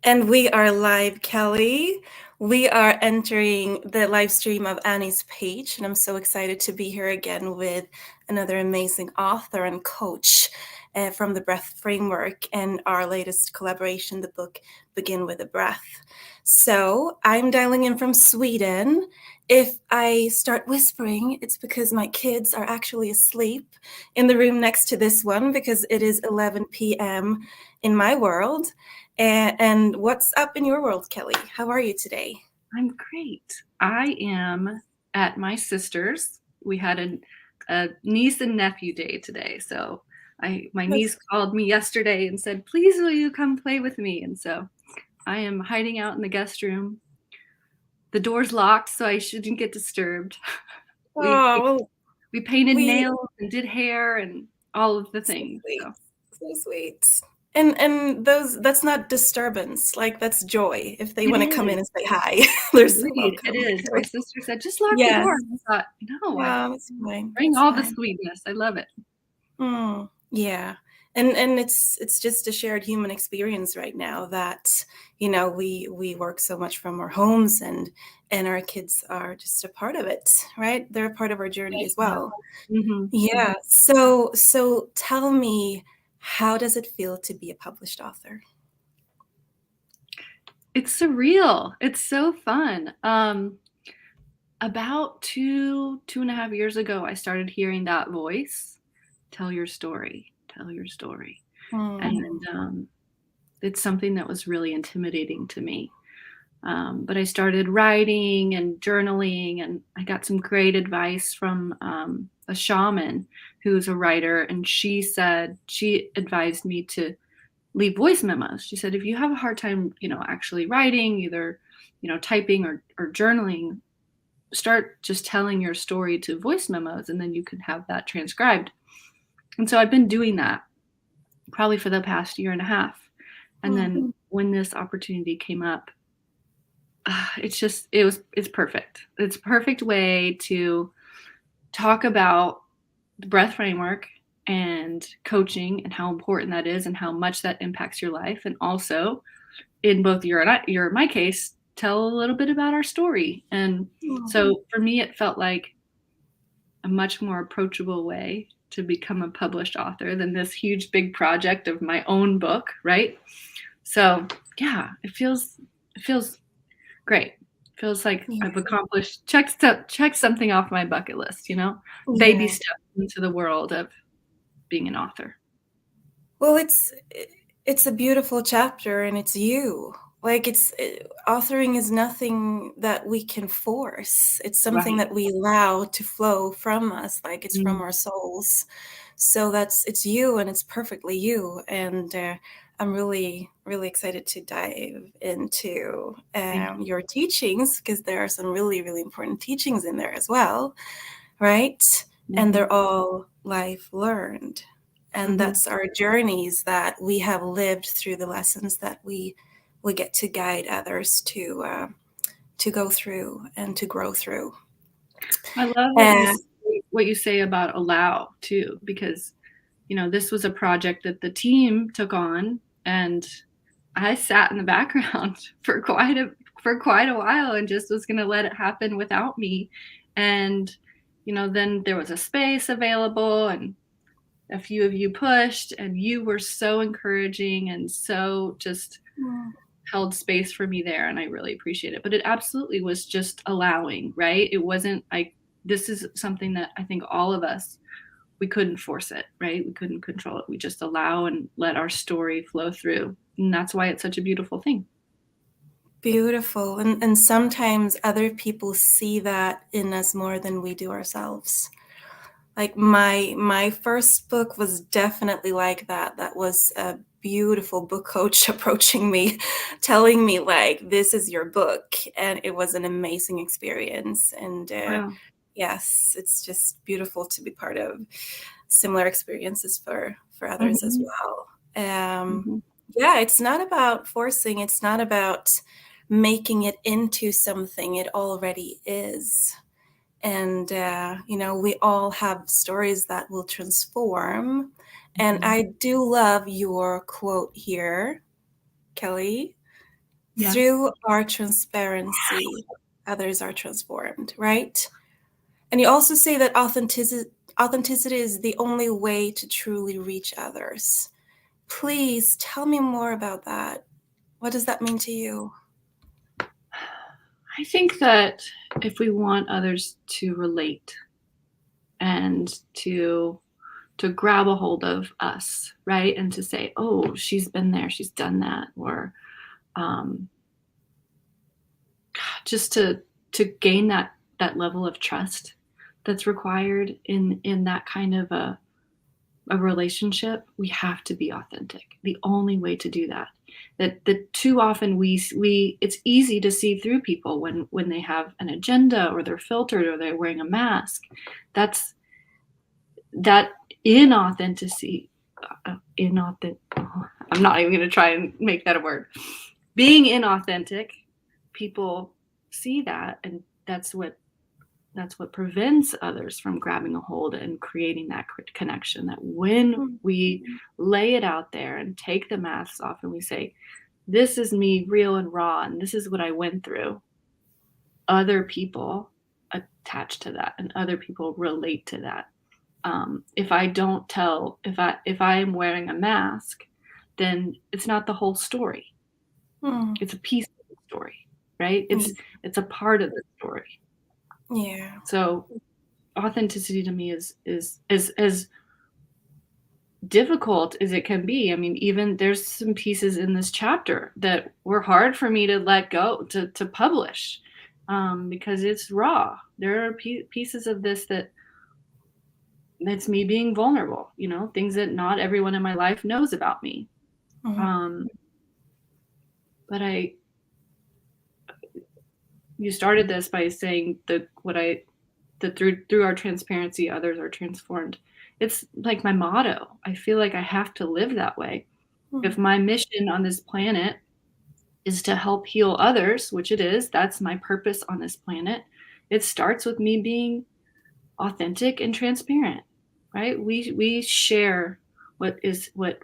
And we are live, Kelly. We are entering the live stream of Annie's page, and I'm so excited to be here again with another amazing author and coach from the Breath Framework and our latest collaboration, the book Begin with a Breath. So I'm dialing in from Sweden. If I start whispering, it's because my kids are actually asleep in the room next to this one because it is 11 p.m. in my world. And what's up in your world, Kelly? How are you today? I'm great. I am at my sister's. We had a niece and nephew day today. So my niece called me yesterday and said, please, will you come play with me? And so I am hiding out in the guest room. The door's locked, so I shouldn't get disturbed. We Oh, we painted we nails and did hair and all of the so things. sweet, So so sweet. And that's not disturbance, like that's joy. If they it want to come in is. and say hi, they're so Agreed. It welcome. is. My sister said, just lock the Yes, door. And I thought, no, I yeah, it's fine. bring It's all the fine. sweetness. I love it. Yeah. And it's just a shared human experience right now that we work so much from our homes and our kids are just a part of it, right? They're a part of our journey as Yeah. well. Mhm. Yeah. So tell me, how does it feel to be a published author? It's surreal. It's so fun. About two and a half years ago, I started hearing that voice, tell your story, tell your story. Hmm. And it's something that was really intimidating to me. But I started writing and journaling, and I got some great advice from a shaman who's a writer. And she advised me to leave voice memos. She said, if you have a hard time, actually writing, either, typing or journaling, start just telling your story to voice memos, and then you can have that transcribed. And so I've been doing that probably for the past year and a half. And then when this opportunity came up, it's perfect. It's a perfect way to talk about the breath framework and coaching and how important that is and how much that impacts your life. And also, in both your and my case, tell a little bit about our story. And so for me, it felt like a much more approachable way to become a published author than this huge big project of my own book, right? So yeah, it feels great. It feels like Yeah. I've accomplished check something off my bucket list, baby Yeah. steps into the world of being an author. Well, it's a beautiful chapter, and it's you. Like authoring is nothing that we can force. It's something Right. that we allow to flow from us, like it's from Mm. our souls. So it's you, and it's perfectly you. And I'm really, really excited to dive into Thank you. your teachings because there are some really, really important teachings in there as well, right? And Mm-hmm. they're all life learned. And Mm-hmm. that's our journeys that we have lived through, the lessons that we get to guide others to go through and to grow through. I love And what you say about allow too, because this was a project that the team took on, and I sat in the background for quite a while and just was going to let it happen without me. And then there was a space available, and a few of you pushed, and you were so encouraging and so just held space for me there, and I really appreciate it. But it absolutely was just allowing, right? It wasn't like, this is something that I think all of us, we couldn't force it, right? We couldn't control it. We just allow and let our story flow through. And that's why it's such a beautiful thing. beautiful. And sometimes other people see that in us more than we do ourselves. Like my first book was definitely like that. That was a beautiful book coach approaching me, telling me like, this is your book. And it was an amazing experience. And Wow. yes, it's just beautiful to be part of similar experiences for others as Mm-hmm. well. Mm-hmm. Yeah, it's not about forcing. It's not about making it into something. It already is. And we all have stories that will transform. And Mm-hmm. I do love your quote here, Kelly. Yeah. Through our transparency, others are transformed, right? And you also say that authenticity is the only way to truly reach others. Please tell me more about that. What does that mean to you? I think that if we want others to relate and to grab a hold of us, right? And to say, oh, she's been there, she's done that, or just to gain that level of trust that's required in that kind of a relationship, we have to be authentic. The only way to do that. That too often we it's easy to see through people when they have an agenda, or they're filtered, or they're wearing a mask. That's that inauthenticity. I'm not even going to try and make that a word. Being inauthentic, people see that, and that's what prevents others from grabbing a hold and creating that connection. That when we lay it out there and take the masks off and we say, this is me, real and raw, and this is what I went through, other people attach to that, and other people relate to that. If I don't tell, if I am wearing a mask, then it's not the whole story. It's a piece of the story, right? It's a part of the story. Yeah. So authenticity to me is as difficult as it can be. I mean, even there's some pieces in this chapter that were hard for me to let go, to publish, because it's raw. There are pieces of this that's me being vulnerable, things that not everyone in my life knows about me. But you started this by saying that through our transparency, others are transformed. It's like my motto. I feel like I have to live that way. If my mission on this planet is to help heal others, which it is, that's my purpose on this planet. It starts with me being authentic and transparent, right? We share what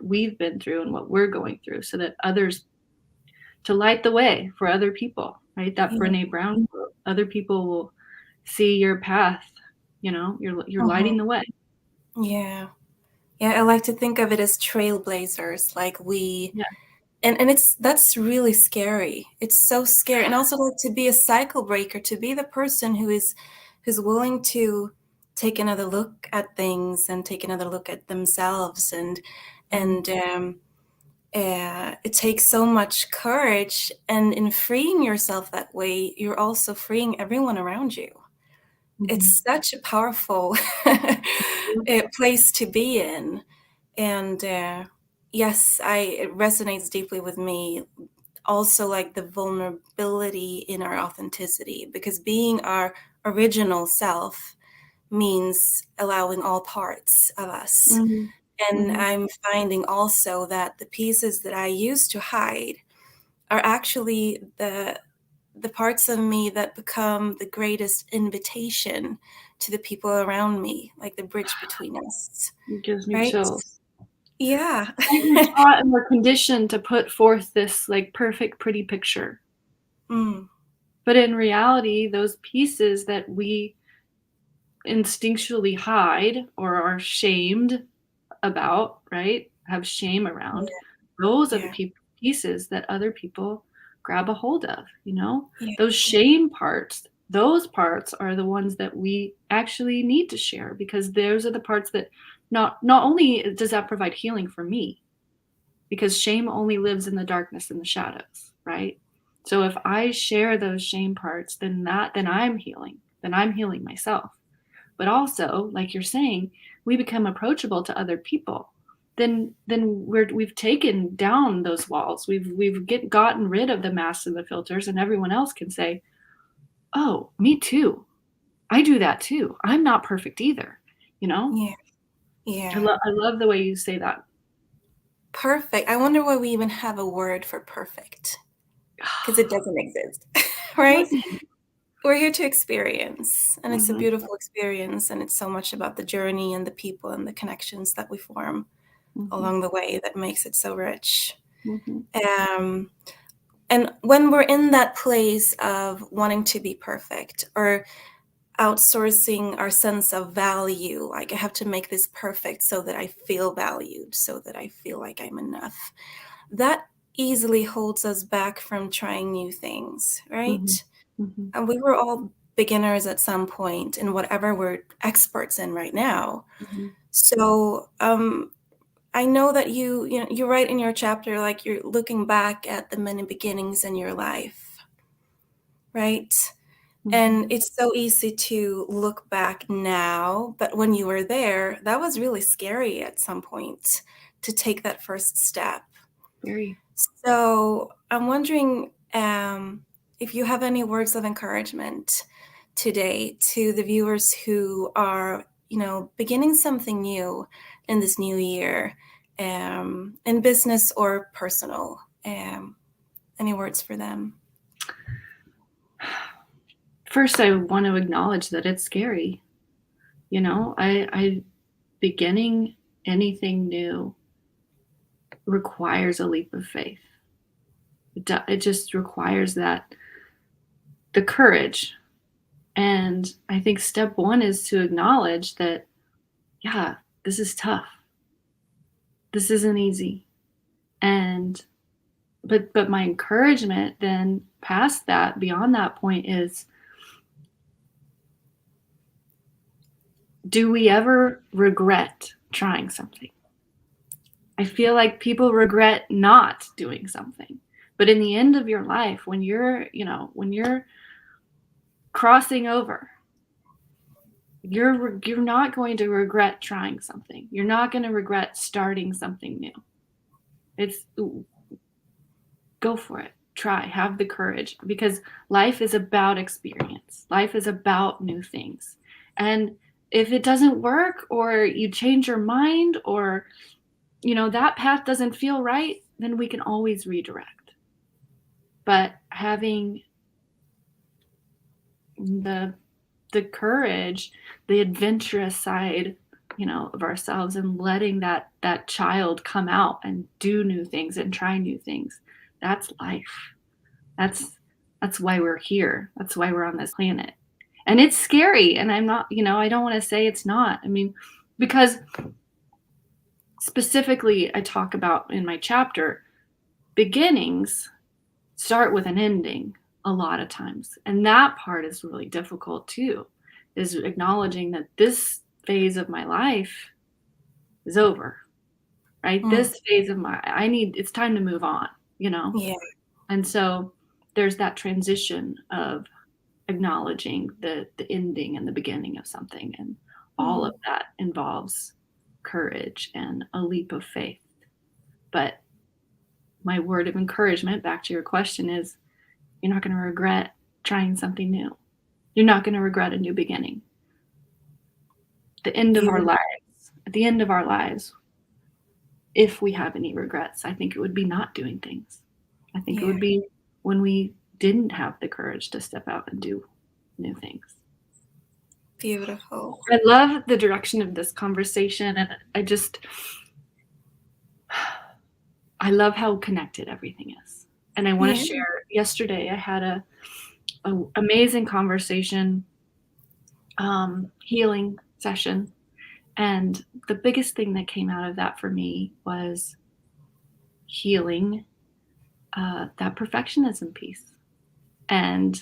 we've been through and what we're going through, so that others, to light the way for other people, right? That Brene Brown quote, other people will see your path, you're lighting the way. Yeah. I like to think of it as trailblazers, like and that's really scary. It's so scary. And also, like, to be a cycle breaker, to be the person who's willing to take another look at things and take another look at themselves, and it takes so much courage, and in freeing yourself that way, you're also freeing everyone around you. It's such a powerful place to be in. And yes, it resonates deeply with me. Also, like the vulnerability in our authenticity, because being our original self means allowing all parts of us. And I'm finding also that the pieces that I used to hide are actually the parts of me that become the greatest invitation to the people around me, like the bridge between us. It gives me Right? chills. Yeah. We're taught and we're conditioned to put forth this like perfect, pretty picture. But in reality, those pieces that we instinctually hide or are shamed about, right? Have shame around. Those are the pieces that other people grab a hold of, Those shame parts, those parts are the ones that we actually need to share, because those are the parts that not only does that provide healing for me, because shame only lives in the darkness and the shadows, right? So if I share those shame parts, then I'm healing. Then I'm healing myself. But also, like you're saying, we become approachable to other people. Then we've taken down those walls. We've gotten rid of the masks and the filters, and everyone else can say, "Oh, me too. I do that too. I'm not perfect either." Yeah. I love the way you say that. Perfect. I wonder why we even have a word for perfect, because it doesn't exist, right? We're here to experience, and it's a beautiful experience, and it's so much about the journey and the people and the connections that we form along the way that makes it so rich. And when we're in that place of wanting to be perfect or outsourcing our sense of value, like I have to make this perfect so that I feel valued, so that I feel like I'm enough, that easily holds us back from trying new things, Mm-hmm. right? Mm-hmm. And we were all beginners at some point in whatever we're experts in right now. Mm-hmm. So I know that you write in your chapter, like you're looking back at the many beginnings in your life, right? Mm-hmm. And it's so easy to look back now, but when you were there, that was really scary at some point to take that first step. Very. So I'm wondering if you have any words of encouragement today to the viewers who are, beginning something new in this new year, in business or personal. Any words for them? First, I want to acknowledge that it's scary. I beginning anything new requires a leap of faith. It just requires the courage. And I think step one is to acknowledge that, yeah, this is tough. This isn't easy. And but my encouragement then past that, beyond that point, is, do we ever regret trying something? I feel like people regret not doing something. But in the end of your life, when you're crossing over, you're not going to regret trying something. You're not going to regret starting something new. It's go for it. Try, have the courage, because life is about experience. Life is about new things. And if it doesn't work, or you change your mind, or that path doesn't feel right, then we can always redirect. But having the courage, the adventurous side, of ourselves, and letting that child come out and do new things and try new things, that's life. That's why we're here. That's why we're on this planet. And it's scary. And I'm not, I don't want to say it's not. I mean, because specifically, I talk about in my chapter, beginnings start with an ending a lot of times. And that part is really difficult too, is acknowledging that this phase of my life is over, right? This phase of it's time to move on, Yeah. And so there's that transition of acknowledging the ending and the beginning of something. And all of that involves courage and a leap of faith. But my word of encouragement, back to your question, is you're not going to regret trying something new. You're not going to regret a new beginning. At the end of our lives, if we have any regrets, I think it would be not doing things. I think it would be when we didn't have the courage to step out and do new things. Beautiful. I love the direction of this conversation, and I love how connected everything is. And I want to share, yesterday I had a amazing conversation, healing session. And the biggest thing that came out of that for me was healing that perfectionism piece. And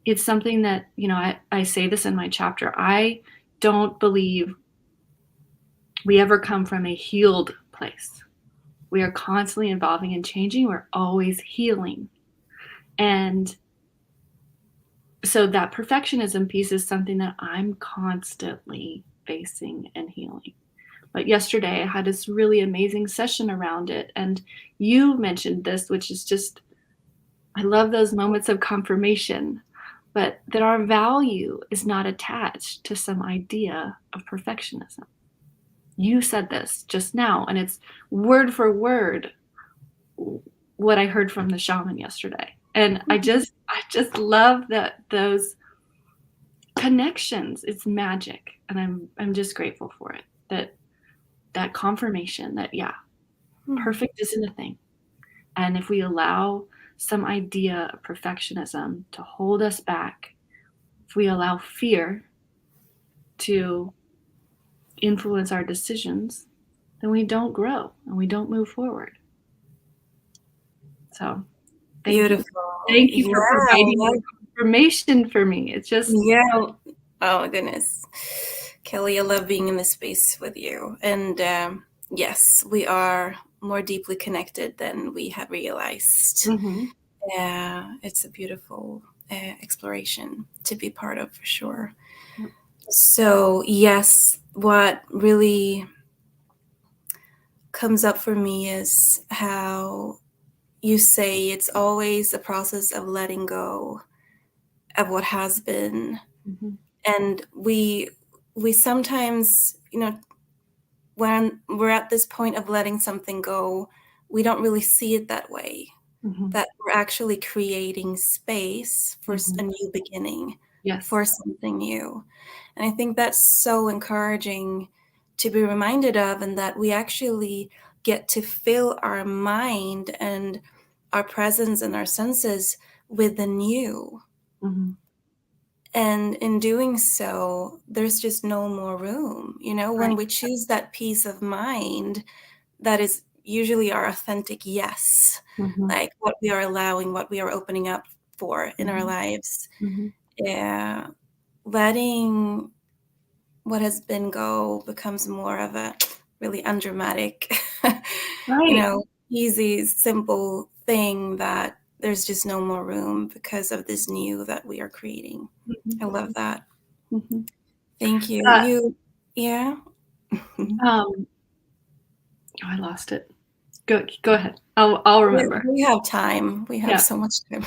it's something that, I say this in my chapter, I don't believe we ever come from a healed place. We are constantly evolving and changing. We're always healing. And so that perfectionism piece is something that I'm constantly facing and healing. But yesterday I had this really amazing session around it. And you mentioned this, which is just, I love those moments of confirmation, but that our value is not attached to some idea of perfectionism. You said this just now, and it's word for word what I heard from the shaman yesterday. And I just love those connections. It's magic. And I'm just grateful for it. That confirmation that, perfect isn't a thing. And if we allow some idea of perfectionism to hold us back, if we allow fear to influence our decisions, then we don't grow and we don't move forward. So thank you. Beautiful. Thank you for providing Yeah. the information for me. It's just, Yeah. Oh my goodness. Kelly, I love being in this space with you. And yes, we are more deeply connected than we have realized. mhm, Yeah, it's a beautiful exploration to be part of for sure. Yep. So, yes, what really comes up for me is how you say it's always a process of letting go of what has been. mhm, And we sometimes, when we're at this point of letting something go, we don't really see it that way, mhm, that we're actually creating space for a mhm. new beginning, Yes. for something new. And I think that's so encouraging to be reminded of, and that we actually get to fill our mind and our presence and our senses with the new. Mhm. And in doing so, there's just no more room. When Right. we choose that peace of mind, that is usually our authentic yes, Mhm, like what we are allowing, what we are opening up for in our mhm, lives. mhm. Yeah. Letting what has been go becomes more of a really undramatic, Right. easy, simple thing that there's just no more room because of this new that we are creating. Mhm, I love that. mhm. Thank you. That, Yeah. oh, I lost it. Go ahead. I'll remember. We have time. We have Yeah. so much time.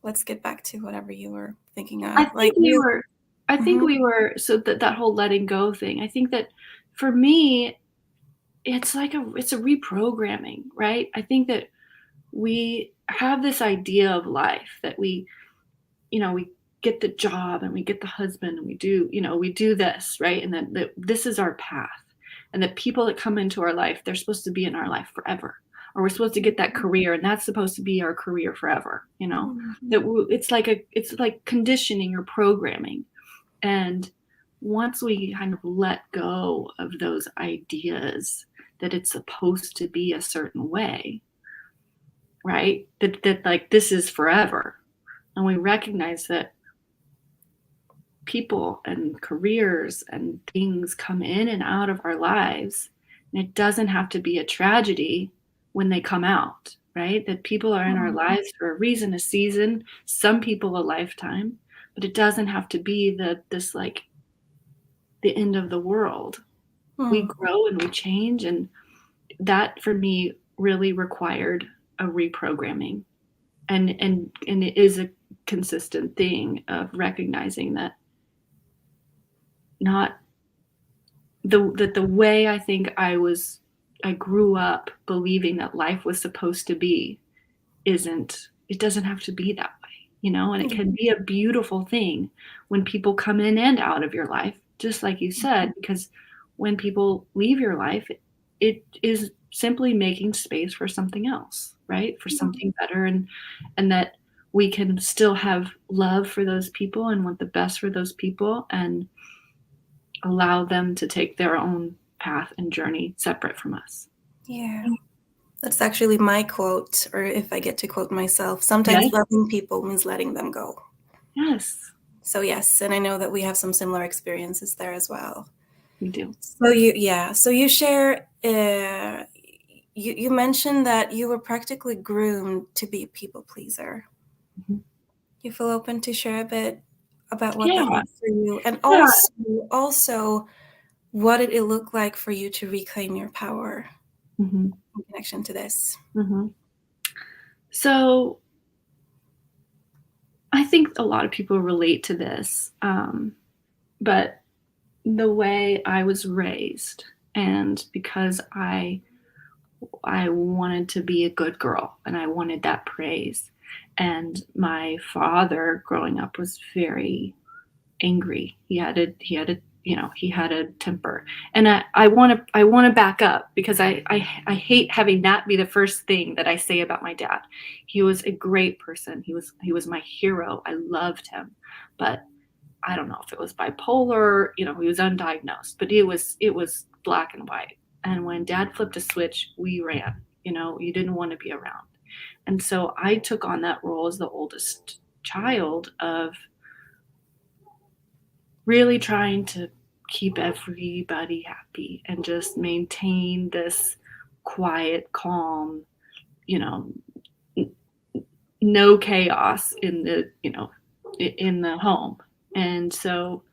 Let's get back to whatever you were thinking I of. Like think we you. were I think Mhm. we were so that whole letting go thing, I think that for me, it's a reprogramming, right? I think that we have this idea of life that we get the job and we get the husband and we do this, right? And that this is our path. And that people that come into our life, they're supposed to be in our life forever. Or we're supposed to get that career and that's supposed to be our career forever. That Mhm. it's like conditioning or programming. And once we kind of let go of those ideas that it's supposed to be a certain way, right? That like this is forever. And we recognize that people and careers and things come in and out of our lives. And it doesn't have to be a tragedy when they come out, right? That people are in our lives for a reason, a season, some people a lifetime, but it doesn't have to be this like the end of the world. We Mhm. grow and we change, and that for me really required a reprogramming. And it is a consistent thing of recognizing that not the way I think I grew up believing that life was supposed to be isn't it doesn't have to be that way. And it can be a beautiful thing when people come in and out of your life, just like you said, because when people leave your life, it is simply making space for something else, right? For something better, and that we can still have love for those people and want the best for those people and allow them to take their own path and journey separate from us. Yeah. That's actually my quote, or if I get to quote myself, sometimes Yes. loving people means letting them go. Yes, So yes, and I know that we have some similar experiences there as well. we do. So you share. You mentioned that you were practically groomed to be a people pleaser. Mhm. You feel open to share a bit about what that Yeah, means for you, and yeah. also what did it look like for you to reclaim your power Mhm, in connection to this? mhm. So I think a lot of people relate to this, but the way I was raised, and because I wanted to be a good girl and I wanted that praise, and my father growing up was very angry. He had a he had a temper. And I want to back up, because I hate having that be the first thing that I say about my dad. He was a great person. He was my hero. I loved him. But I don't know if it was bipolar, he was undiagnosed, but it was black and white. And when Dad flipped a switch, we ran. You didn't want to be around. And so I took on that role as the oldest child of really trying to keep everybody happy and just maintain this quiet, calm, no chaos in the home. And so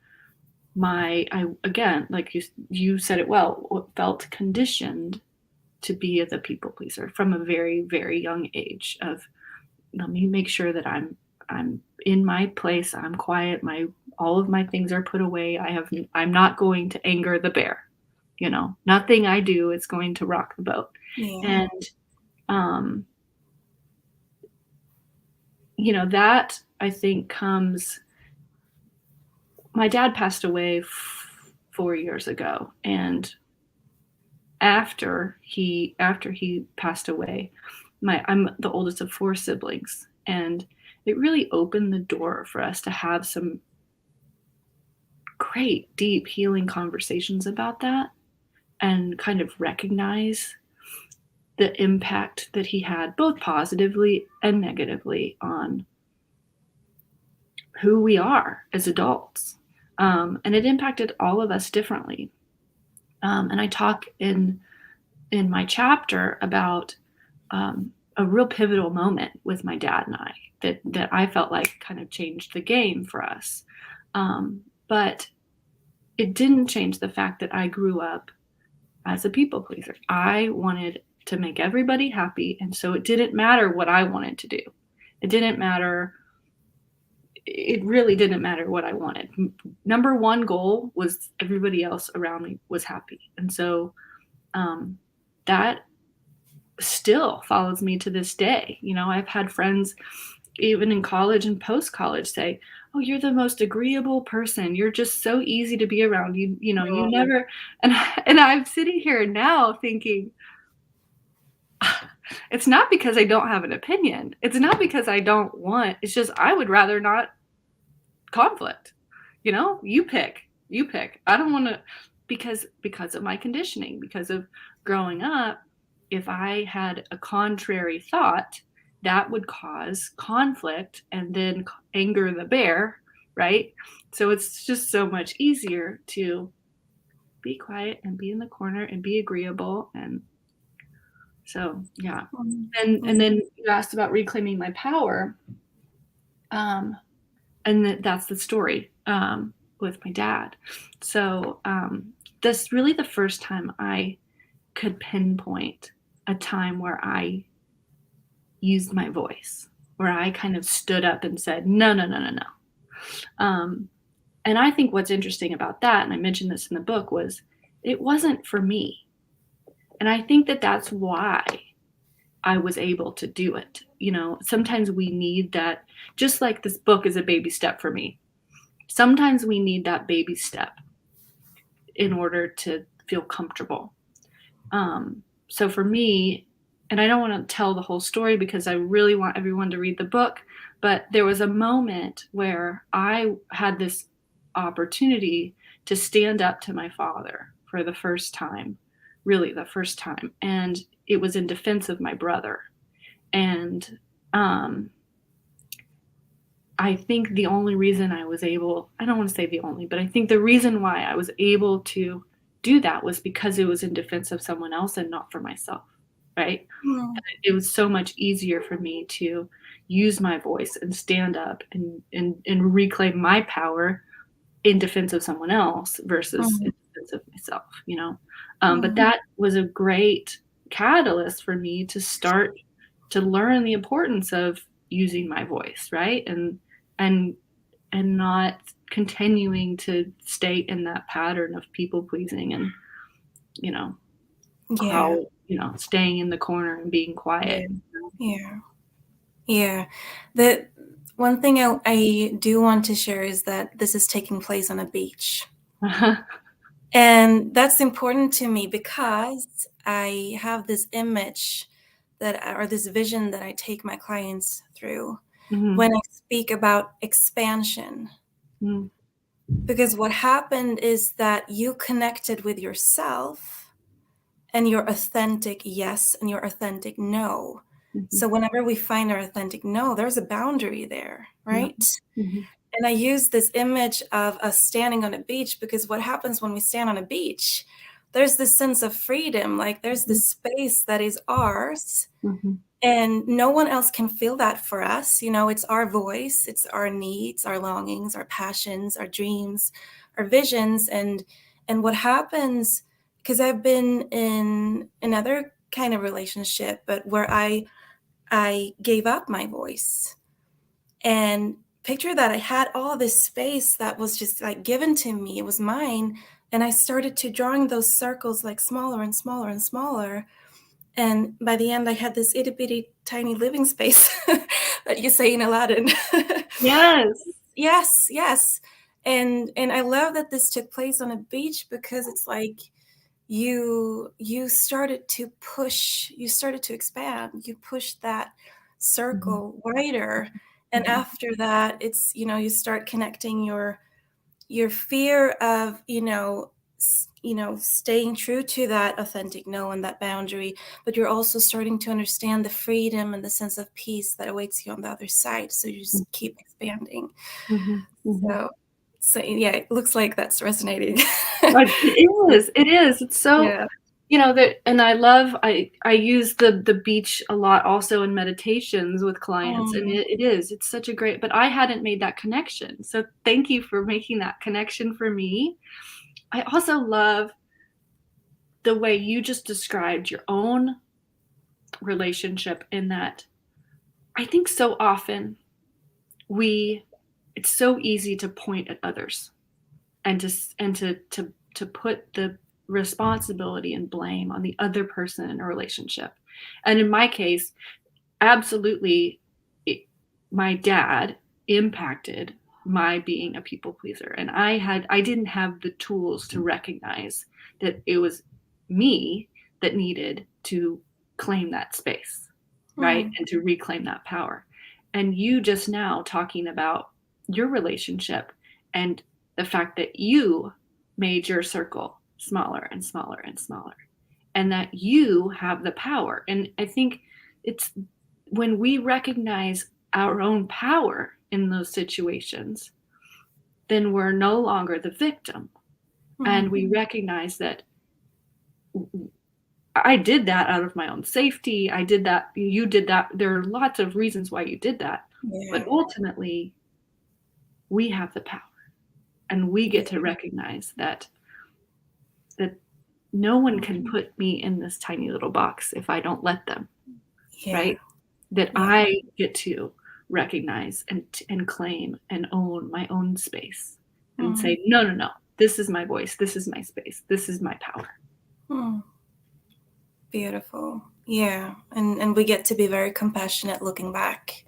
I again, like you said it well, felt conditioned to be the people pleaser from a very, very young age. Of, let me make sure that I'm in my place, I'm quiet, all of my things are put away. I'm not going to anger the bear. Nothing I do is going to rock the boat. Yeah. And that, I think, comes. My dad passed away 4 years ago, and after he passed away, I'm the oldest of 4 siblings, and it really opened the door for us to have some great, deep, healing conversations about that, and kind of recognize the impact that he had, both positively and negatively, on who we are as adults. And it impacted all of us differently. And I talk in my chapter about a real pivotal moment with my dad and I that I felt like kind of changed the game for us. But it didn't change the fact that I grew up as a people pleaser. I wanted to make everybody happy, and so it didn't matter what I wanted to do. It really didn't matter what I wanted. Number one goal was everybody else around me was happy. And so that still follows me to this day. I've had friends, even in college and post-college, say, "Oh, you're the most agreeable person. You're just so easy to be around. You never," and I'm sitting here now thinking, it's not because I don't have an opinion. It's not because I don't want, it's just I would rather not conflict. You pick. I don't want to, because of my conditioning, because of growing up. If I had a contrary thought, that would cause conflict and then anger the bear, right? So it's just so much easier to be quiet and be in the corner and be agreeable. And so, yeah. And then you asked about reclaiming my power. And that's the story with my dad. So that's really the first time I could pinpoint a time where I used my voice, where I kind of stood up and said, no. And I think what's interesting about that, and I mentioned this in the book, was it wasn't for me. And I think that that's why I was able to do it. Sometimes we need that, just like this book is a baby step for me. Sometimes we need that baby step in order to feel comfortable. So for me, and I don't want to tell the whole story because I really want everyone to read the book, but there was a moment where I had this opportunity to stand up to my father for the first time, really the first time. And it was in defense of my brother. And I think the only reason I was able, I don't want to say the only, but I think the reason why I was able to do that was because it was in defense of someone else and not for myself, right? Mm. It was so much easier for me to use my voice and stand up and reclaim my power in defense of someone else versus in defense of myself, But that was a great catalyst for me to start to learn the importance of using my voice, right? And not continuing to stay in that pattern of people pleasing and, how, staying in the corner and being quiet. Yeah. The one thing I do want to share is that this is taking place on a beach. And that's important to me because I have this image or this vision that I take my clients through Mhm. when I speak about expansion. Mm. Because what happened is that you connected with yourself and your authentic yes and your authentic no. Mhm. So whenever we find our authentic no, there's a boundary there, Yeah. right? Mhm. And I use this image of us standing on a beach because what happens when we stand on a beach, there's this sense of freedom, like there's Mhm. this space that is ours, Mhm. and no one else can feel that for us. You know, it's our voice, it's our needs, our longings, our passions, our dreams, our visions. And what happens, because I've been in another kind of relationship, but where I gave up my voice. And picture that I had all this space that was just like given to me. It was mine. And I started to drawing those circles like smaller and smaller and smaller. And by the end, I had this itty bitty tiny living space that you say in Aladdin. Yes. Yes, yes. And I love that this took place on a beach because it's like you started to push, you started to expand, you pushed that Mhm. circle wider. And Mhm. after that, it's, you start connecting your fear of, staying true to that authentic no and that boundary, but you're also starting to understand the freedom and the sense of peace that awaits you on the other side. So you just keep expanding. Mhm. Mhm. So, so yeah, it looks like that's resonating. Like, it is, it is. It's so, Yeah. that, and I use the beach a lot also in meditations with clients, and Mm, it's such a great, but I hadn't made that connection. So thank you for making that connection for me. I also love the way you just described your own relationship, in that I think so often we it's so easy to point at others, and to put the responsibility and blame on the other person in a relationship. And in my case, absolutely, it, my dad impacted my being a people pleaser, and I didn't have the tools to recognize that it was me that needed to claim that space, right, mm, and to reclaim that power. And you just now talking about your relationship, and the fact that you made your circle smaller and smaller and smaller, and that you have the power. And I think it's when we recognize our own power in those situations, then we're no longer the victim. And mm. we recognize that I did that out of my own safety. I did that. You did that. There are lots of reasons why you did that. But Yeah. ultimately, we have the power, and we get to Yeah. recognize that no one can put me in this tiny little box if I don't let them, Yeah. right? That Yeah. I get to recognize and claim and own my own space, and Mm, say, no, no, no, this is my voice, this is my space, this is my power. mm. Beautiful. Yeah. And we get to be very compassionate looking back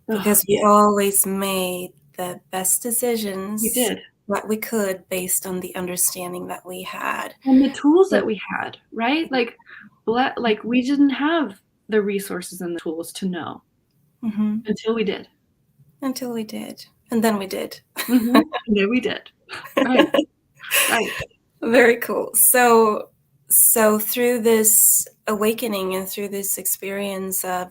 Oh, because we always made the best we decisions did. that we could based on the understanding that we had. And the tools But that we had, right? Like we didn't have the resources and the tools to know mhm, until we did. until we did. And then we did. Mm-hmm. Yeah, we did. Right, right. Very cool. So through this awakening and through this experience of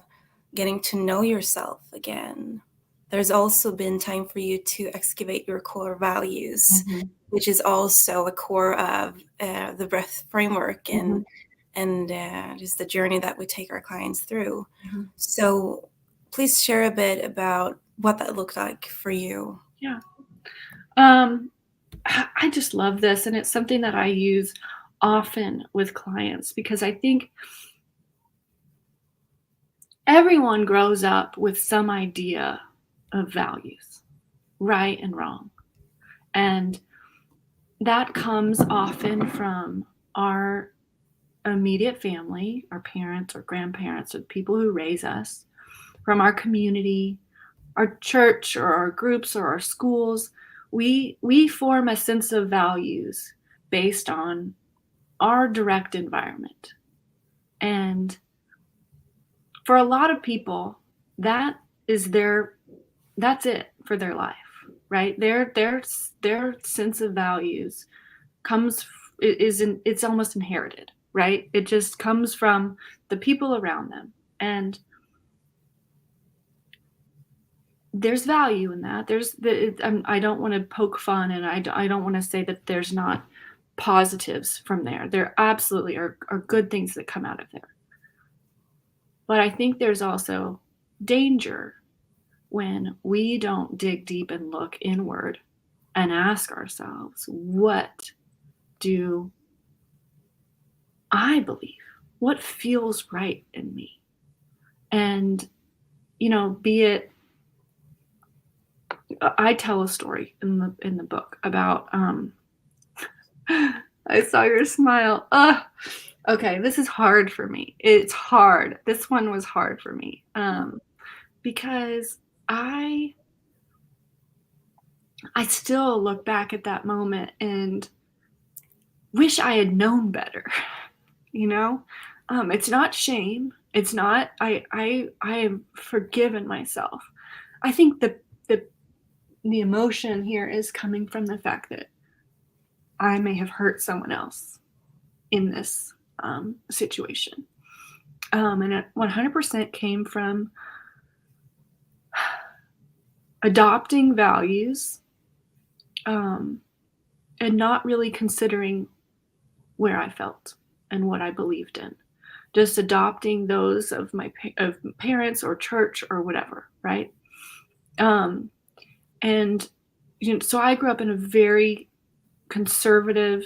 getting to know yourself again, there's also been time for you to excavate your core values, Mm-hmm. which is also a core of the breath framework Mm-hmm. and just the journey that we take our clients through. Mm-hmm. So please share a bit about what that looked like for you. Yeah. Um, I just love this, and it's something that I use often with clients, because I think everyone grows up with some idea of values, right and wrong. And that comes often from our immediate family, our parents or grandparents, or the people who raise us, from our community, our church or our groups or our schools. we form a sense of values based on our direct environment. And for a lot of people, that's it for their life, right? Their sense of values it's almost inherited, right? It just comes from the people around them. And there's value in that. I don't want to poke fun, and I don't want to say that there's not positives from there. There absolutely are good things that come out of there. But I think there's also danger when we don't dig deep and look inward and ask ourselves, what do I believe? What feels right in me? And, be it, I tell a story in the book about, I saw your smile. Okay, this is hard for me. It's hard. This one was hard for me, because I still look back at that moment and wish I had known better. It's not shame. It's not. I have forgiven myself. I think the emotion here is coming from the fact that I may have hurt someone else in this situation. And it 100% came from adopting values and not really considering where I felt and what I believed in. Just adopting those of my parents or church or whatever, right? And so I grew up in a very conservative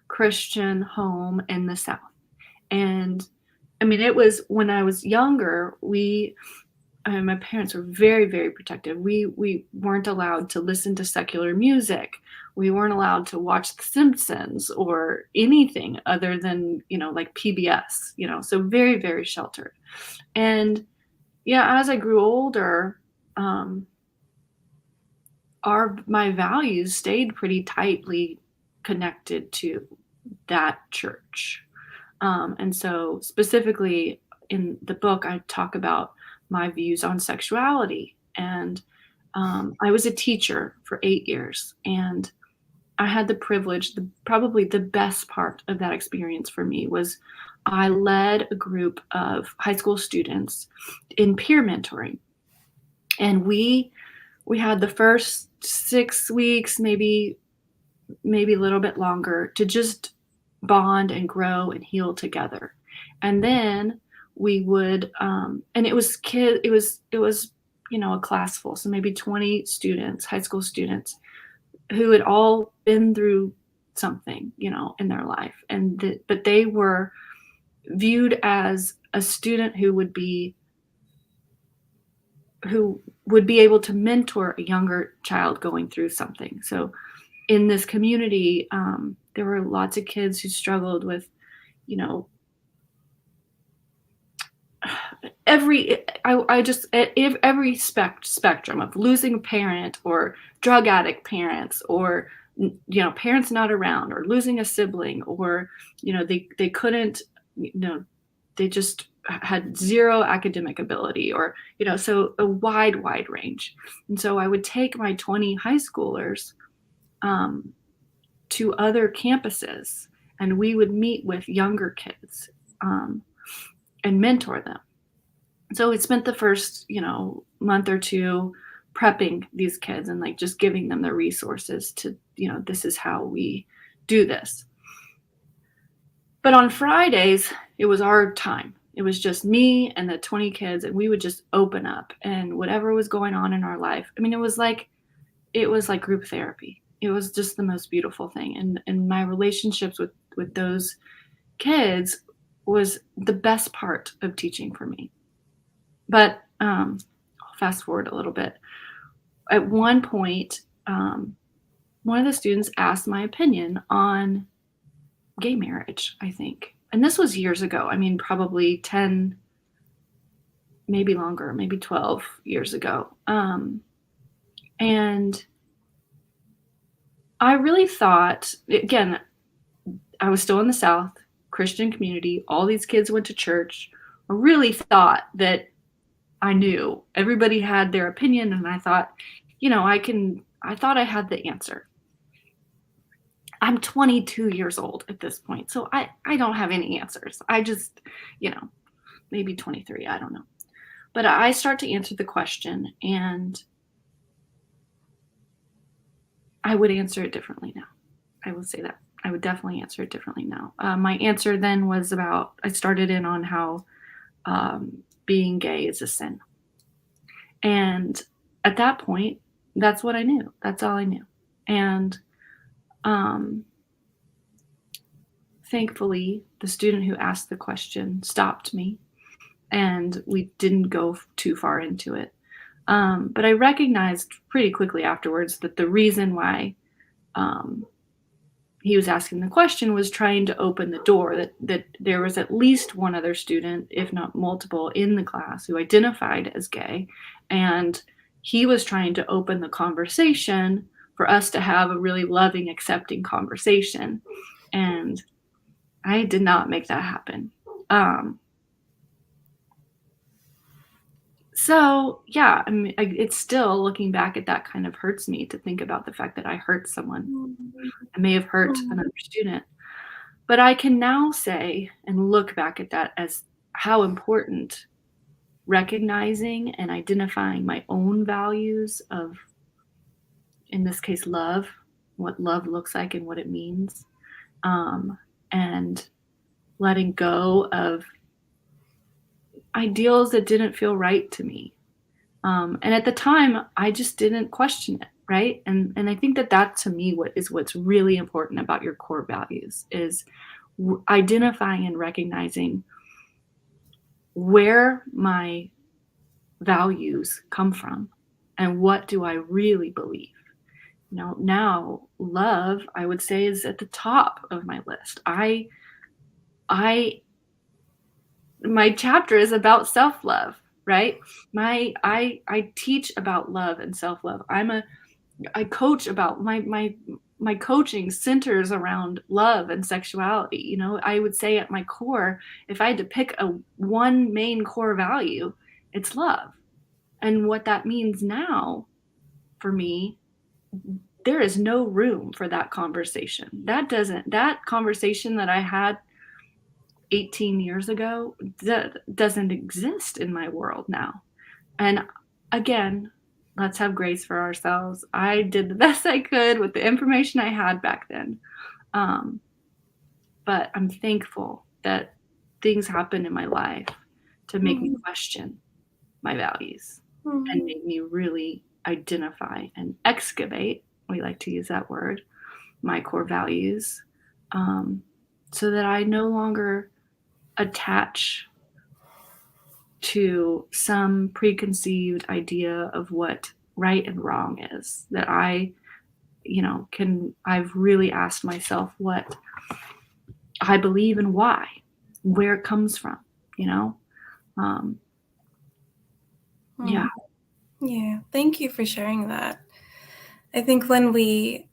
Christian home in the South. And I mean, it was when I was younger, my parents were very, very protective. We weren't allowed to listen to secular music. We weren't allowed to watch The Simpsons or anything other than, like PBS, so very, very sheltered. And yeah, as I grew older, my values stayed pretty tightly connected to that church. And so specifically in the book, I talk about my views on sexuality. And I was a teacher for 8 years, and I had the privilege, probably the best part of that experience for me was I led a group of high school students in peer mentoring. And we had the first 6 weeks, maybe a little bit longer, to just bond and grow and heal together. And then we would, and it was a class full, so maybe 20 students, high school students, who had all been through something, in their life. But they were viewed as a student who would be able to mentor a younger child going through something. So in this community, there were lots of kids who struggled with, every spectrum of losing a parent, or drug addict parents, or parents not around, or losing a sibling, or they couldn't, they just had zero academic ability, or so a wide range. And so I would take my 20 high schoolers to other campuses, and we would meet with younger kids and mentor them. So we spent the first, month or two prepping these kids and like just giving them the resources to, this is how we do this. But on Fridays, it was our time. It was just me and the 20 kids, and we would just open up, and whatever was going on in our life. I mean, it was like group therapy. It was just the most beautiful thing. And my relationships with those kids was the best part of teaching for me. But I'll fast forward a little bit. At one point, one of the students asked my opinion on gay marriage, I think. And this was years ago. I mean, probably 10, maybe longer, maybe 12 years ago. And I really thought, again, I was still in the South, Christian community, all these kids went to church. I really thought that I knew. Everybody had their opinion, and I thought, I thought I had the answer. I'm 22 years old at this point, so I don't have any answers. I just, maybe 23, I don't know. But I start to answer the question, and I would answer it differently now. I will say that. I would definitely answer it differently now. My answer then was about, I started in on how being gay is a sin. And at that point, that's what I knew. That's all I knew. And thankfully, the student who asked the question stopped me, and we didn't go too far into it. But I recognized pretty quickly afterwards that the reason why he was asking the question was trying to open the door, that there was at least one other student, if not multiple, in the class who identified as gay, and he was trying to open the conversation for us to have a really loving, accepting conversation. And I did not make that happen. So yeah, I mean, it's still, looking back at that, kind of hurts me to think about the fact that I hurt someone. I may have hurt another student, but I can now say and look back at that as how important recognizing and identifying my own values of, in this case, love, what love looks like and what it means, and letting go of ideals that didn't feel right to me. And at the time, I just didn't question it, right? And I think that to me what's really important about your core values is identifying and recognizing where my values come from and what do I really believe. Now love, I would say, is at the top of my list. My chapter is about self-love, right? I teach about love and self-love. I coach about my coaching centers around love and sexuality. I would say at my core, if I had to pick one main core value, it's love. And what that means now for me, there is no room for that conversation. That conversation that I had 18 years ago doesn't exist in my world now. And again, let's have grace for ourselves. I did the best I could with the information I had back then. But I'm thankful that things happened in my life to make me question my values and make me really identify and excavate, we like to use that word, my core values, so that I no longer attach to some preconceived idea of what right and wrong is. That I've really asked myself what I believe and why, where it comes from, yeah. Yeah, thank you for sharing that. I think when we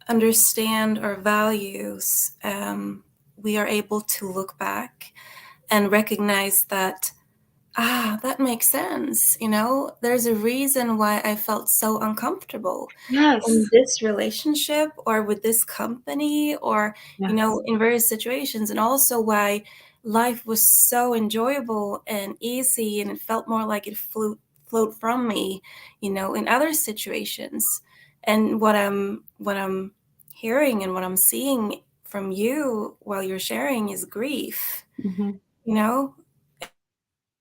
understand our values, we are able to look back and recognize that, that makes sense. There's a reason why I felt so uncomfortable in this relationship or with this company or, in various situations, and also why life was so enjoyable and easy and it felt more like it flowed from me, in other situations. And what I'm hearing and what I'm seeing from you while you're sharing is grief.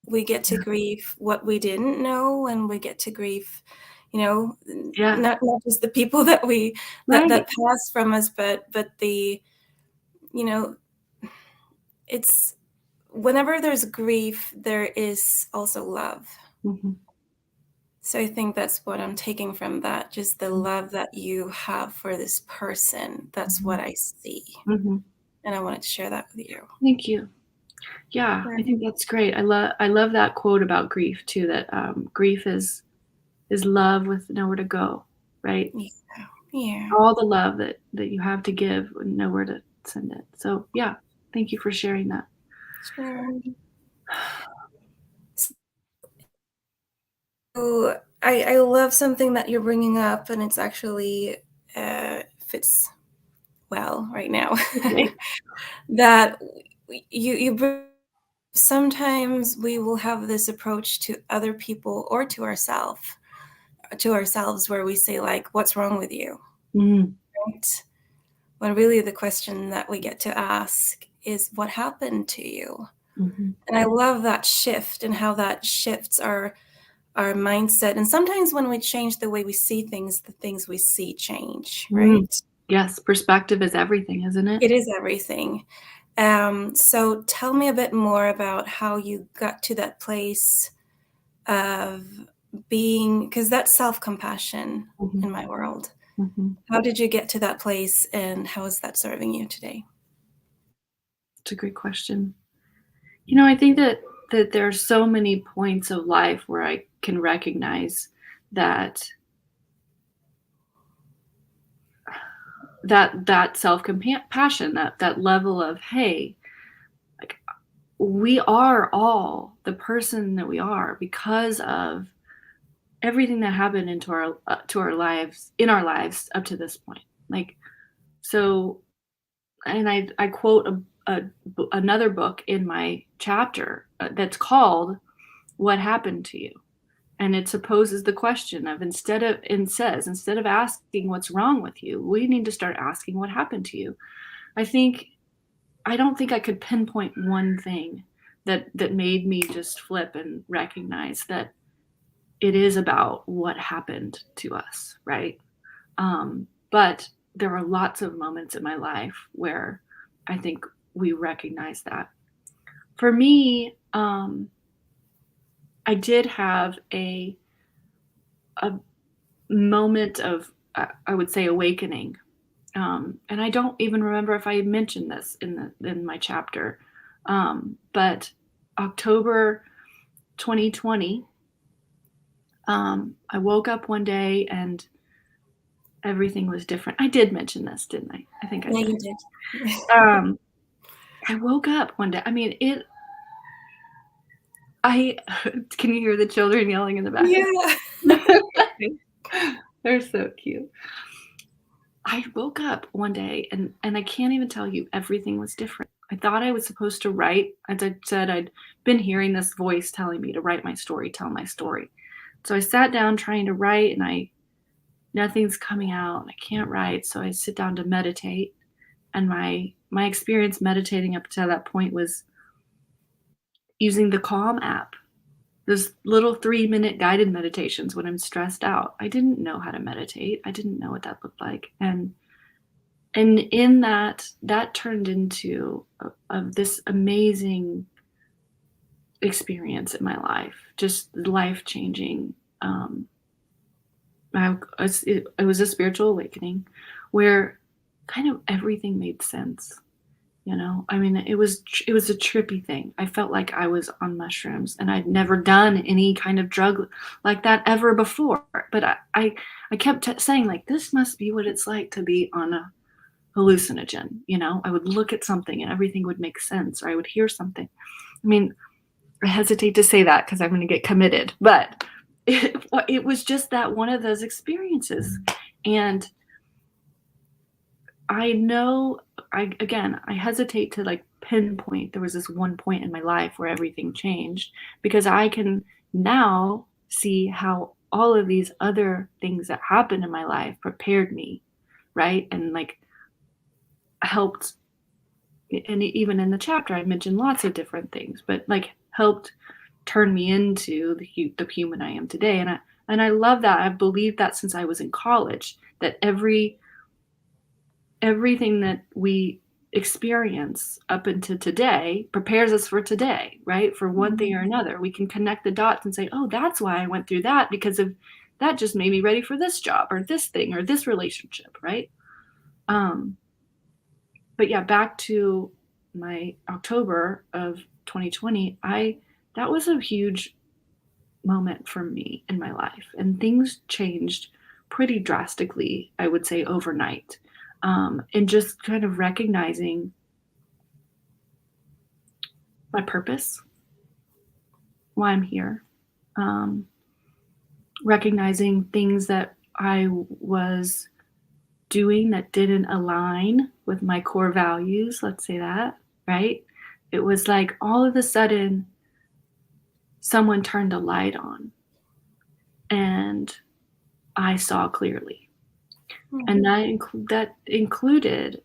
We get to grieve what we didn't know, and we get to grieve, not just the people that that pass from us, but the, it's whenever there's grief, there is also love. So I think that's what I'm taking from that, just the love that you have for this person. That's what I see. And I wanted to share that with you. Thank you. Yeah, I think that's great. I love that quote about grief too, that grief is love with nowhere to go, right? Yeah. all the love that you have to give and know where to send it. So yeah, thank you for sharing that. Sure. So I love something that you're bringing up, and it's actually fits well right now. Okay. That sometimes we will have this approach to other people or to ourselves where we say like, "What's wrong with you?" Mm, Right? When really the question that we get to ask is, "What happened to you?" mm-hmm. And I love that shift and how that shifts our mindset. And sometimes when we change the way we see things, the things we see change, Mm. right? Yes, perspective is everything, isn't it? It is everything. So tell me a bit more about how you got to that place of being, because that's self-compassion Mm-hmm. in my world. Mm-hmm. How did you get to that place and how is that serving you today? It's a great question. You know, I think that there are so many points of life where I can recognize that that self compassion, that level of, hey, like, we are all the person that we are because of everything that happened into our to our lives in our lives up to this point. Like, so, and I quote another book in my chapter that's called "What Happened to You." And it supposes the question of, instead of asking what's wrong with you, we need to start asking what happened to you. I think I don't think I could pinpoint one thing that made me just flip and recognize that it is about what happened to us, right? But there are lots of moments in my life where I think we recognize that. For me, I did have a moment of, I would say, awakening. And I don't even remember if I mentioned this in my chapter. But October 2020, I woke up one day and everything was different. I did mention this, didn't I? I think I Yeah, did. you did. Um, I woke up one day. I mean, I can you hear the children yelling in the background? Yeah. They're so cute. I woke up one day and I can't even tell you, everything was different. I thought I was supposed to write. As I said, I'd been hearing this voice telling me to write my story, tell my story. So I sat down trying to write and nothing's coming out and I can't write. So I sit down to meditate. And my experience meditating up to that point was using the Calm app. Those little 3-minute guided meditations when I'm stressed out. I didn't know how to meditate. I didn't know what that looked like. And in that turned into of this amazing experience in my life, just life changing. It was a spiritual awakening where kind of everything made sense. You know, I mean, it was a trippy thing. I felt like I was on mushrooms, and I'd never done any kind of drug like that ever before. But I kept saying, like, this must be what it's like to be on a hallucinogen. You know, I would look at something and everything would make sense, or I would hear something. I mean, I hesitate to say that because I'm going to get committed, but it was just that one of those experiences. And I know, I hesitate to like pinpoint there was this one point in my life where everything changed, because I can now see how all of these other things that happened in my life prepared me, right? And like helped, and even in the chapter I mentioned lots of different things, but like helped turn me into the human I am today. And I love that. I've believed that since I was in college, that everything that we experience up until today prepares us for today, right? For one thing or another. We can connect the dots and say, oh, that's why I went through that, because of that just made me ready for this job or this thing or this relationship, right? Um, but yeah, back to my October of 2020, that was a huge moment for me in my life, and things changed pretty drastically, I would say, overnight. And just kind of recognizing my purpose, why I'm here, recognizing things that I was doing that didn't align with my core values, let's say that, right? It was like all of a sudden someone turned a light on and I saw clearly. And that included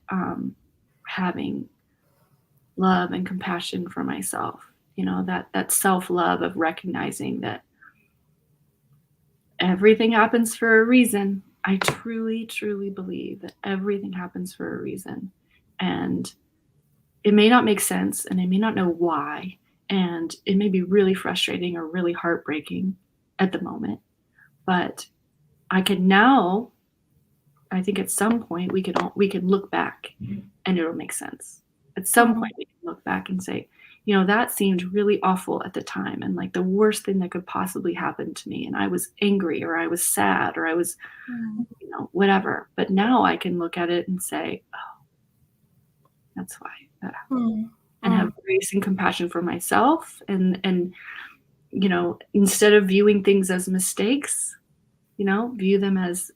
having love and compassion for myself, that self-love of recognizing that everything happens for a reason. I truly, truly believe that everything happens for a reason. And it may not make sense and I may not know why. And it may be really frustrating or really heartbreaking at the moment. But I can now, I think at some point we can look back and it'll make sense. At some point we can look back and say, that seemed really awful at the time and like the worst thing that could possibly happen to me. And I was angry or I was sad or I was, whatever. But now I can look at it and say, oh, that's why that happened. And have grace and compassion for myself. And instead of viewing things as mistakes, view them as,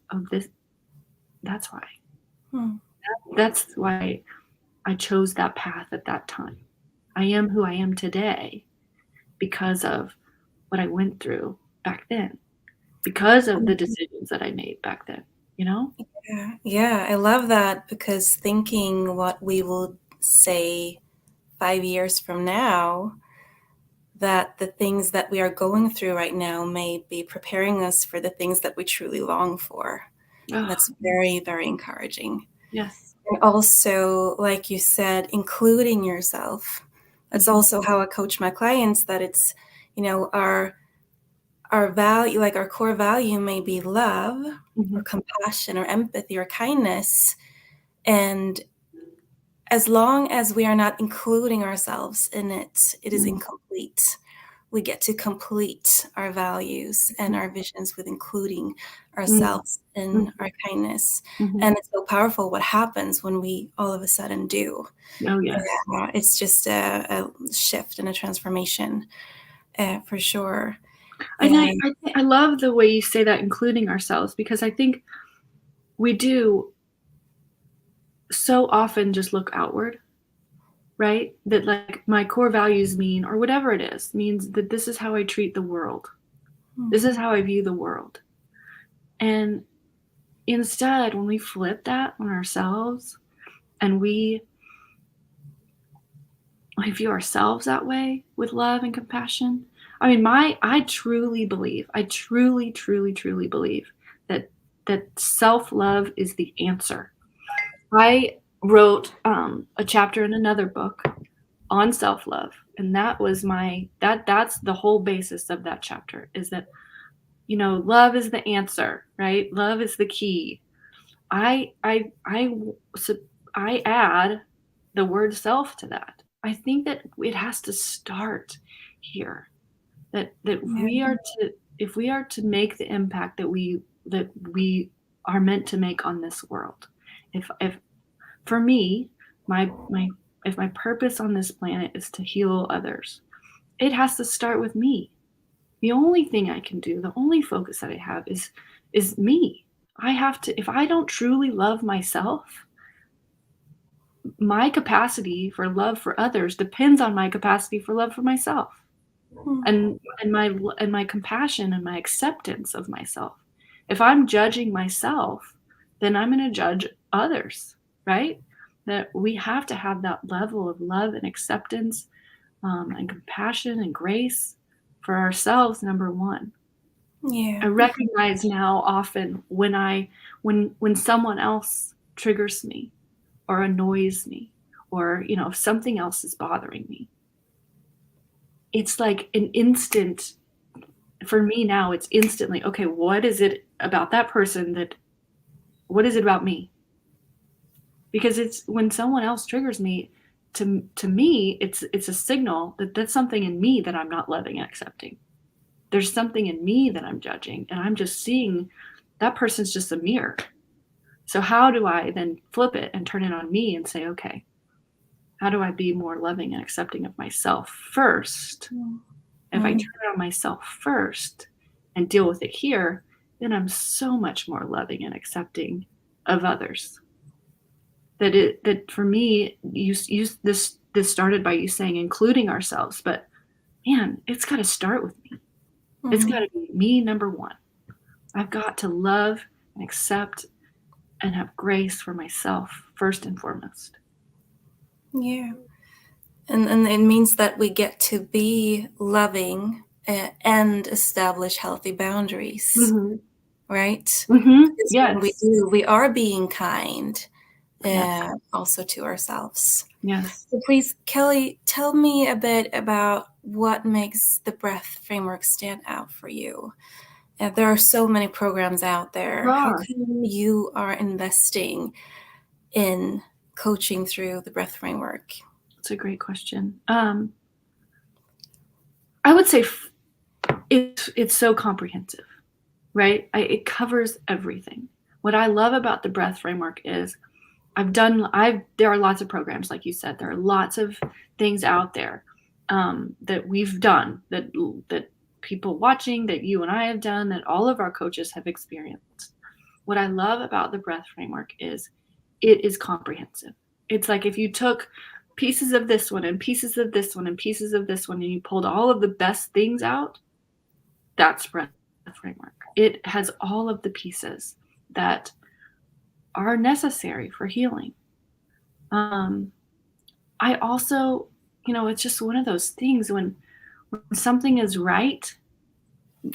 that's why. That's why I chose that path at that time. I am who I am today because of what I went through back then, because of the decisions that I made back then, Yeah, I love that, because thinking what we will say 5 years from now, that the things that we are going through right now may be preparing us for the things that we truly long for. Oh, that's very, very encouraging. yes. And also, like you said, including yourself. That's also how I coach my clients, that it's, our value, like our core value may be love or compassion or empathy or kindness. And as long as we are not including ourselves in it, it is incomplete. We get to complete our values and our visions with including ourselves in our kindness. And it's so powerful what happens when we all of a sudden do. Oh, yes. It's just a shift and a transformation, for sure. And I love the way you say that, including ourselves, because I think we do so often just look outward, right? That like my core values mean, or whatever it is, means that this is how I treat the world. This is how I view the world. And instead, when we flip that on ourselves and we view ourselves that way with love and compassion, I truly believe, I truly, truly, truly believe that self-love is the answer. I wrote a chapter in another book on self-love, and that was that's the whole basis of that chapter, is that love is the answer, right? Love is the key. I add the word self to that. I think that it has to start here. That we are to, if we are to make the impact that we are meant to make on this world. If for me, if my purpose on this planet is to heal others, it has to start with me. The only thing I can do, the only focus that I have is me. I have to, if I don't truly love myself, my capacity for love for others depends on my capacity for love for myself. And my compassion and my acceptance of myself. If I'm judging myself, then I'm going to judge others, right? That we have to have that level of love and acceptance and compassion and grace for ourselves, number one. Yeah. I recognize now often when someone else triggers me or annoys me, or something else is bothering me, it's like an instant, for me now, it's instantly, okay, what is it about that person what is it about me? Because it's when someone else triggers me, to me, it's a signal that that's something in me that I'm not loving and accepting. There's something in me that I'm judging, and I'm just seeing that person's just a mirror. So how do I then flip it and turn it on me and say, okay, how do I be more loving and accepting of myself first? If I turn it on myself first and deal with it here, then I'm so much more loving and accepting of others. That for me, this started by you saying including ourselves, but man, it's got to start with me. It's got to be me, number one. I've got to love and accept and have grace for myself first and foremost. Yeah. And it means that we get to be loving and establish healthy boundaries, right? Because Yes. when we do, we are being kind Yes. also to ourselves. Yes. So please, Kelly, tell me a bit about what makes the breath framework stand out for you. There are so many programs out there. How come you are investing in coaching through the breath framework? That's a great question. I would say it's so comprehensive, right? It covers everything. What I love about the breath framework is there are lots of programs, like you said, there are lots of things out there that we've done, that people watching, that you and I have done, that all of our coaches have experienced. What I love about the breath framework is it is comprehensive. It's like if you took pieces of this one and pieces of this one and pieces of this one and you pulled all of the best things out, that's breath framework. It has all of the pieces that are necessary for healing. I also, it's just one of those things when something is right,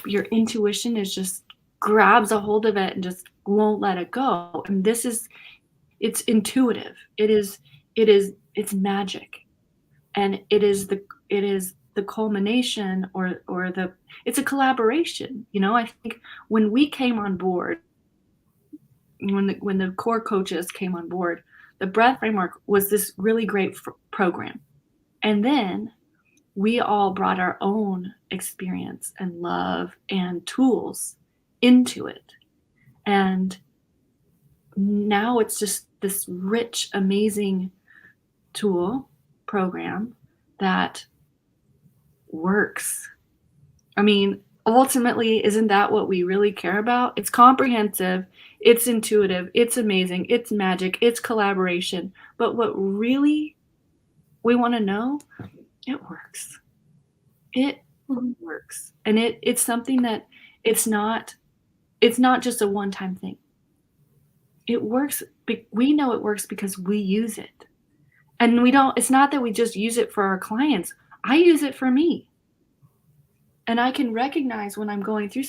your intuition is just grabs a hold of it and just won't let it go. And it's intuitive. It's magic. And it is the culmination or it's a collaboration. I think when we came on board, when the core coaches came on board, the breath framework was this really great program. And then we all brought our own experience and love and tools into it. And now it's just this rich, amazing program that works. I mean, ultimately, isn't that what we really care about? It's comprehensive, it's intuitive, it's amazing, it's magic, it's collaboration. But what really we want to know, it works. It works. And it's something that it's not just a one-time thing. It works. We know it works because we use it. And it's not that we just use it for our clients. I use it for me. And I can recognize when I'm going through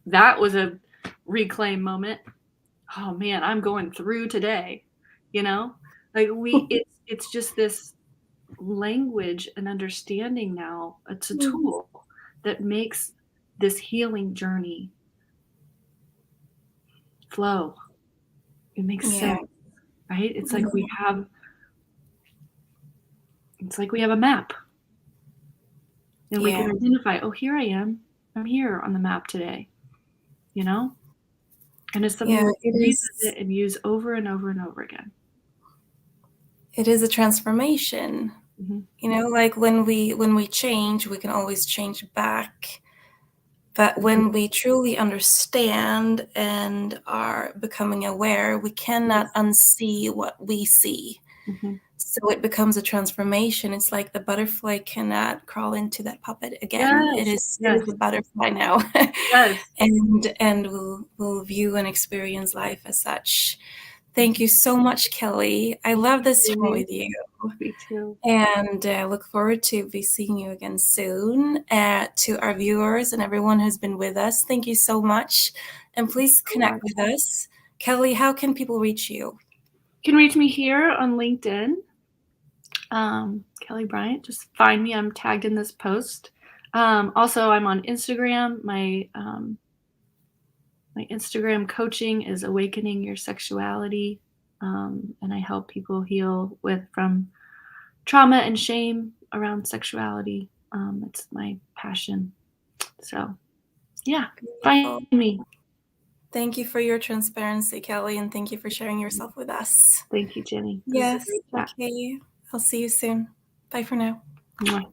that was a reclaim moment. Oh man, I'm going through today. Like it's just this language and understanding now. It's a tool that makes this healing journey flow. It makes sense, right? It's like we have a map. And we can identify, here I am. I'm here on the map today. And it's something we can revisit and use over and over and over again. It is a transformation. Like when we change, we can always change back. But when we truly understand and are becoming aware, we cannot unsee what we see. So it becomes a transformation. It's like the butterfly cannot crawl into that puppet again. It is a butterfly now. And we'll view and experience life as such. Thank you so much, Kelly. I love this time with you. Me too. And look forward to be seeing you again soon. To our viewers and everyone who's been with us, thank you so much. And please connect with us. Kelly, how can people reach you? You can reach me here on LinkedIn. Kelly Bryant. Just find me. I'm tagged in this post. Also, I'm on Instagram. My Instagram coaching is Awakening Your Sexuality. And I help people heal from trauma and shame around sexuality. It's my passion. So, yeah, find me. Thank you for your transparency, Kelly, and thank you for sharing yourself with us. Thank you, Jenny. Yes. Okay. I'll see you soon. Bye for now. Mwah.